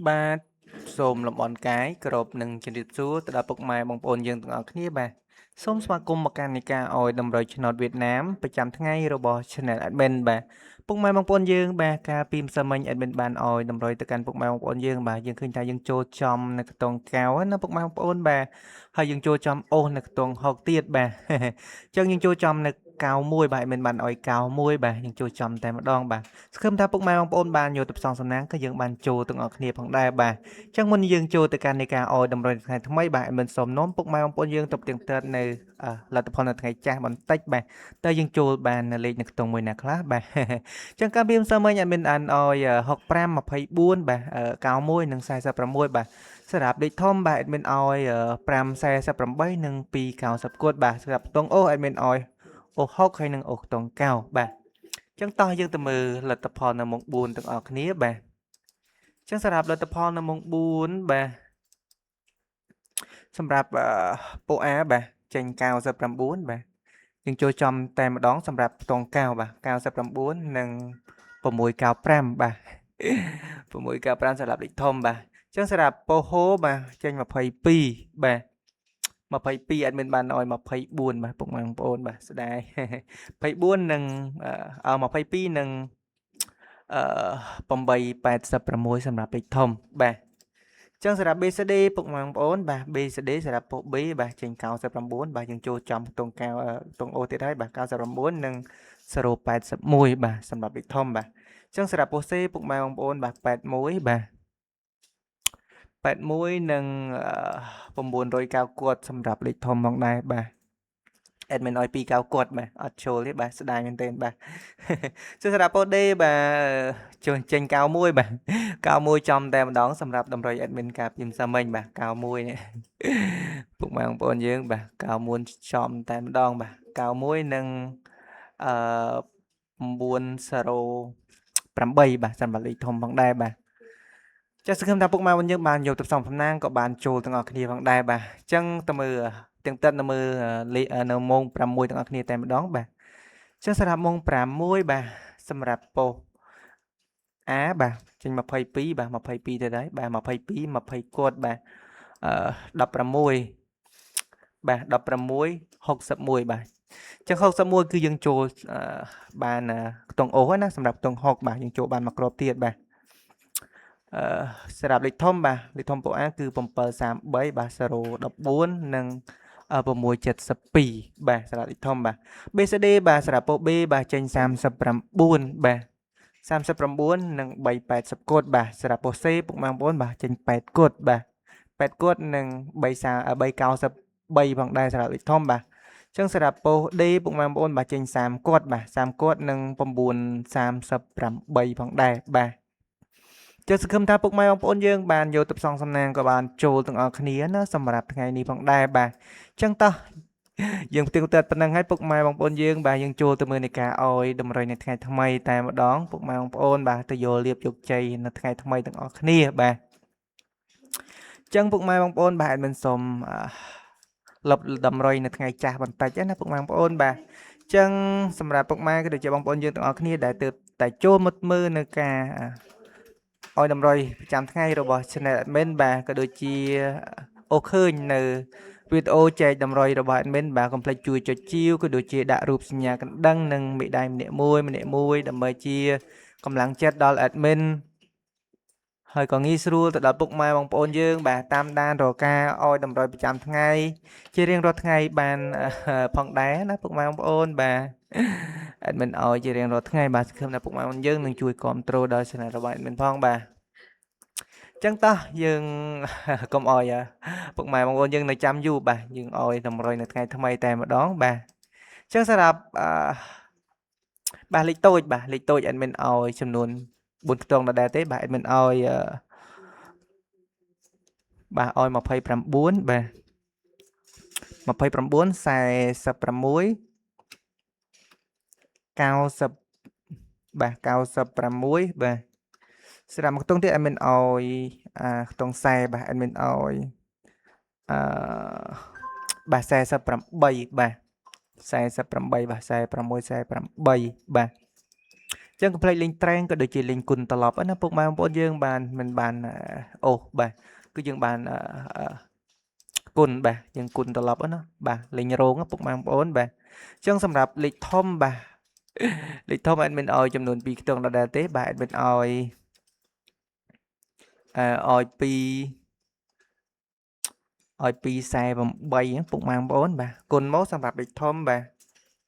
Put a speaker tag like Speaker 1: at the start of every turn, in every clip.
Speaker 1: បាទសូមលំអរកាយគោរពនឹងជម្រាបសួរទៅដល់ពុកម៉ែបងប្អូនយើងទាំងអស់គ្នាបាទសូមស្វាគមន៍មកកាន់នីការអោយតម្រុយឆ្នោតវៀតណាមប្រចាំថ្ងៃរបស់ Channel Admin បាទពុកម៉ែបងប្អូនយើងបាទកាលពីម្សិលមិញ Admin បានអោយតម្រុយទៅកាន់ពុកម៉ែបងប្អូនយើងបាទយើងឃើញថាយើងចូលចំនៅខ្ទង់កៅណាពុកម៉ែបងប្អូនបាទហើយយើងចូលចំអូសនៅខ្ទង់ហុកទៀតបាទអញ្ចឹងយើងចូលចំនៅកៅមួយបាទ Admin បានអោយកៅមួយបាទយើងចូលចំតែម្ដងបាទសង្ឃឹមថាពុកម៉ែបងប្អូនបានយកទៅផ្សងសំណាងក៏យើងបានចូលទាំងអស់គ្នាផងដែរបាទអញ្ចឹងមុនយើងចូលទៅកាន់នៃការអោយតម្រុយថ្ងៃថ្មីបាទ Admin សូមនាំពុកម៉ែបងប្អូនយើងទៅផ្ទៀងផ្ទាត់នៅលទ្ធផលនៅថ្ងៃចាស់បន្តិចបាទតើយើងចូលបានលេខនៅខ្ទង់មួយណាខ្លះបាទអញ្ចឹងកាលពីម្សិលមិញ Admin អានអោយ65 24បាទ91និង46បាទសម្រាប់លេខធំបាទ Admin អោយ548និង290គួតបាទសម្រាប់ខ្ទង់អូស Admin អោយអូស60ហើយនិងអូសខ្ទង់9បាទចឹងតោះយើងទៅមើលលទ្ធផលនៅមុខ4ទាំងអស់គ្នាបាទចឹងសម្រាប់លទ្ធផលនៅមុខ4បាទសម្រាប់ពួក A បាទចេញ99បាទយើងចូលចំតែម្ដងសម្រាប់ខ្ទង់9បាទ99និង695បាទ695សម្រាប់លេខធំបាទចឹងសម្រាប់ពោហូបាទចេញ22បាទ22 admin បានឲ្យ24បាទពុកម៉ែបងប្អូនបាទស្ដាយ24និង22និង886សម្រាប់ពេកធំបាទចឹងសម្រាប់ BCD ពុកម៉ែបងប្អូនបាទ BCD សម្រាប់ពុក B បាទចេញ99បាទយើងចូលចំខ្ទង់9ខ្ទង់ O ទៀតហើយបាទ99និង081បាទសម្រាប់ពេកធំបាទចឹងសម្រាប់ពុក C ពុកម៉ែបងប្អូនបាទ81បាទ81និង909គាត់សម្រាប់លេខធំផងដែរបាទ admin ឲ្យ29គាត់បាទអត់ចូលទេបាទស្ដាយមែនទែនបាទចុះសម្រាប់ពោដេបាទចូលចេញ91បាទ91ចំតែម្ដងសម្រាប់តម្រុយ admin កាលពីម្សិលមិញបាទ91នេះពុកម៉ែបងប្អូនយើងបាទ91ចំតែម្ដងបាទ91និង908បាទសម្រាប់លេខធំផងដែរបាទចាសសង្ឃឹមថាពុកម៉ែបងយើងបានយកទៅផ្សំសំណាងក៏បានចូលទាំងអស់គ្នាផងដែរបាទអញ្ចឹងទៅមើលទាំងទឹកនៅមើលនៅម៉ោង6ទាំងអស់គ្នាតែម្ដងបាទអញ្ចឹងសម្រាប់ម៉ោង6បាទសម្រាប់ប៉ុស្តិ៍ A បាទចេញ22បាទ22ទៅដែរបាទ22 20គាត់បាទ16បាទ16 61បាទអញ្ចឹង61គឺយើងចូលបានខ្ទង់អូសណាសម្រាប់ខ្ទង់6បាទយើងចូលបានមួយគ្រាប់ទៀតបាទសម្រាប់លេខធំបាទលេខធំពួក A គឺ733បាទ014និង672បាទសម្រាប់លេខធំបាទ BCD បាទសម្រាប់ពួក B បាទចេញ39បាទ39និង380គត់បាទសម្រាប់ពួក C ពុកម៉ែបងប្អូនបាទចេញ8គត់បាទ8គត់និង393ផងដែរសម្រាប់លេខធំបាទអញ្ចឹងសម្រាប់ពោ D ពុកម៉ែបងប្អូនបាទចេញ30គត់បាទ30គត់និង938ផងដែរបាទចុះសង្ឃឹមថាពុកម៉ែបងប្អូនយើងបានយកទៅផ្សងសំណាងក៏បានចូលទាំងអស់គ្នាណាសម្រាប់ថ្ងៃនេះផងដែរបាទអញ្ចឹងតោះយើងផ្ទៀងផ្ទាត់ប៉ុណ្ណឹងហើយពុកម៉ែបងប្អូនយើងបាទយើងចូលទៅមើលនៃការអោយតម្រុយនៅថ្ងៃថ្មីតែម្ដងពុកម៉ែបងប្អូនបាទទៅយកលៀបយកជ័យនៅថ្ងៃថ្មីទាំងអស់គ្នាបាទអញ្ចឹងពុកម៉ែបងប្អូនបាទអត់មិនសុំលុបតម្រុយនៅថ្ងៃចាស់បន្តិចណាពុកម៉ែបងប្អូនបាទអញ្ចឹងសម្រាប់ពុកម៉ែក៏ដូចជាបងប្អូនយើងទាំងអស់គ្នាដែលទើបតែចូលមកមើលនៅការឲ្យតម្រុយប្រចាំថ្ងៃរបស់ Channel Admin បាទក៏ដូចជាអូឃើញនៅវីដេអូចែកតម្រុយរបស់ admin បាទកុំភ្លេចជួយចុចជាវក៏ដូចជាដាក់រូបសញ្ញាកណ្ដឹងនិងមេដៃម្នាក់មួយដើម្បីជាកម្លាំងចិត្តដល់ admin ហើយក៏ងាយស្រួលទៅដល់ពុកម៉ែបងប្អូនយើងបាទតាមដានរកការឲ្យតម្រុយប្រចាំថ្ងៃជារៀងរាល់ថ្ងៃបានផងដែរណាពុកម៉ែបងប្អូនបាទ admin ឲ្យជារៀងរាល់ថ្ងៃបាទសង្ឃឹមថាពុកម៉ែបងយើងនឹងជួយគ្រប់គ្រងដល់ channel របស់ admin ផងបាទចឹងតោះយើងកុំអោយពុកម៉ែបងប្អូនយើងនៅចាំយូរបាទយើងអោយតម្រុយនៅថ្ងៃថ្មីតែម្ដងបាទចឹងសម្រាប់បាទលេខតូច admin អោយចំនួន4ខ្ទង់ដដែលទេបាទ admin អោយបាទអោយ29បាទ29 46 90បាទ96បាទសម្រាប់ខ្ទង់ទៀត admin អោយខ្ទង់40បាទ admin អោយបាទ48បាទ48បាទ46 48បាទ ចឹងកុំភ្លេចលេងត្រែងក៏ដូចជាលេងគុណត្រឡប់ណាពុកម៉ែបងប្អូនយើងបានមិនបានអូបាទគឺយើងបានគុណបាទយើងគុណត្រឡប់ណាបាទលេងរោងពុកម៉ែបងប្អូនបាទចឹងសម្រាប់លេខធំបាទលេខធំអេដមិនអោយចំនួន2ខ្ទង់ដដែលទេបាទអេដមិនអោយ248ពុកម៉ែបងប្អូនបាទគុណមកសម្រាប់លេខធំបាទ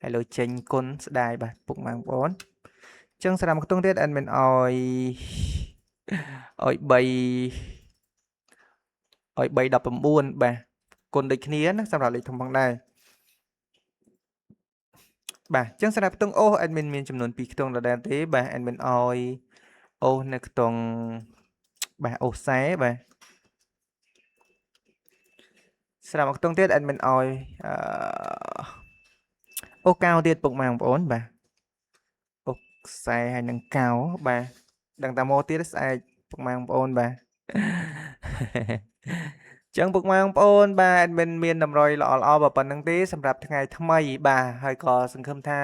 Speaker 1: ហើយលើចេញគុណស្ដាយបាទពុកម៉ែបងប្អូនចឹងស្រាប់ខ្ទង់ទៀតអេដមិនអោយ319បាទគុណដូចគ្នាណាសម្រាប់លេខធំផងដែរបាទចឹងសម្រាប់ខ្ទង់អូសអេដមិនមានចំនួន2ខ្ទង់ដដែលទេបាទអេដមិនអោយអូសនៅខ្ទង់បាទអូសខ្សែបាទស្រាប់ខ្ទង់ទៀតអេដមិនអោយអូសកៅទៀតពុកម៉ែបងប្អូនបាទអូសខ្សែហើយនឹងកៅបាទដឹងតែមកទៀតស្អែកពុកម៉ែបងប្អូនបាទចឹងពុកម៉ែបងប្អូនបាទអេដមិនមានតម្រុយល្អៗប៉ុណ្្នឹងទេសម្រាប់ថ្ងៃថ្មីបាទហើយក៏សង្ឃឹមថា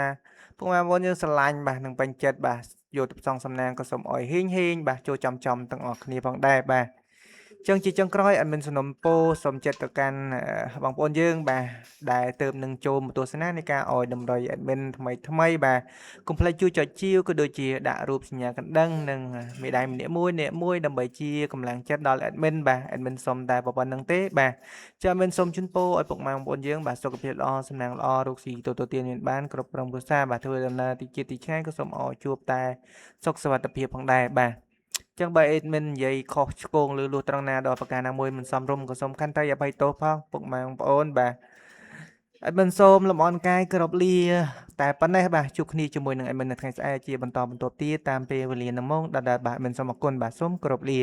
Speaker 1: ពុកម៉ែបងប្អូនយើងស្រឡាញ់បាទនឹងពេញចិត្តបាទយកទៅផ្សងសំណាងក៏សូមអោយហេងបាទចូលចំទាំងអស់គ្នាផងដែរបាទចឹងជាចុងក្រោយអត់មានសំណុំពោសូមចិត្តទៅកាន់បងប្អូនយើងបាទដែលទៅនឹងចូលមកទស្សនានៃការអោយតម្រុយ admin ថ្មីបាទកុំភ្លេចជួយចុចជាវក៏ដូចជាដាក់រូបសញ្ញាកណ្ដឹងនិងមេដៃម្នាក់មួយដើម្បីជាកម្លាំងចិត្តដល់ admin បាទ admin សូមតែប៉ុណ្្នឹងទេបាទចា admin សូមជូនពរឲ្យពុកម៉ែបងប្អូនយើងបាទសុខភាពល្អសំណាងល្អរកស៊ីទទួលទានមានបានគ្រប់ប្រឹងប្រសាបាទធ្វើដំណើរទីជាតិទីឆ្ងាយក៏សូមអោយជួបតែសុខសុវត្ថិភាពផងដែរបាទចឹងបើអេដមិននិយាយខុសឆ្គងឬលួសត្រង់ណាដល់ប្រការណាមួយមិនសមរម្យក៏សូមខន្តីអភ័យទោសផងពុកម៉ែបងប្អូនបាទអេដមិនសូមលំអរកាយគោរពលាតែប៉ុណ្ណេះបាទជួបគ្នាជាមួយនឹងអេដមិននៅថ្ងៃស្អែកជាបន្តទៀតតាមពេលវេលានឹងម៉ោងដដែលបាទមិនសូមអរគុណបាទសូមគោរពលា